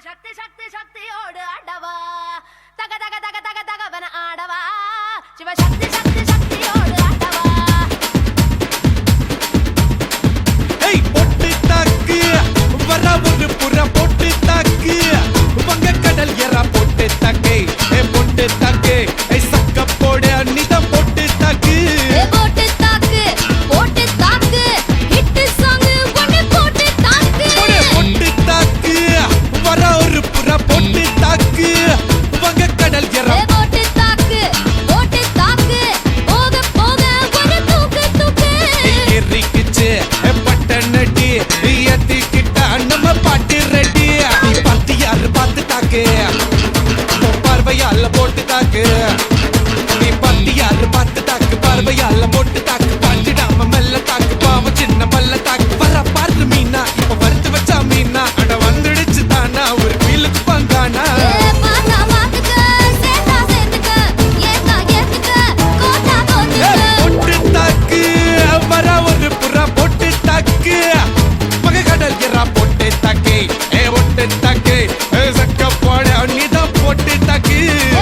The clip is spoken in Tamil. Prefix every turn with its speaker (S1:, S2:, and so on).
S1: சக்தி சக்தி சக்தியோடு ஆடவா தக தக தக தக தகவன ஆடவா சிவசக்தி சக்தி சக்தியோடு ஆடவா
S2: ஏய் பொட்டு தாக்கு வர ஒரு புற பொட்டு தாக்கு வங்க கடல் எறா பொட்டு தாக்கு ஏ பொட்டு தாக்கு ஏ சக்க போடு அன்னிதம் பொட்டு தாக்கு
S1: ஏ போட்டு தாக்கு ஹிட் சாங் ஒன்னு போட்டு தாக்கு
S2: பொட்டு தாக்கு வர ஒரு புற பொட்டு தாக்கு வங்க கடல் எறா
S1: ஏ போட்டு தாக்கு போக போக ஒரு தூக்கு தூக்கு
S2: எரிக்குச்சு பட்டனடி ஏத்திக்கிட்ட நம்ம பாட்டு ரெடி நீ பார்த்து யாரு பார்த்து தாக்கு பார்வையால போட்டு தாக்கு நீ பார்த்து யாரு பார்த்து தாக்கு பார்வையால போட்டு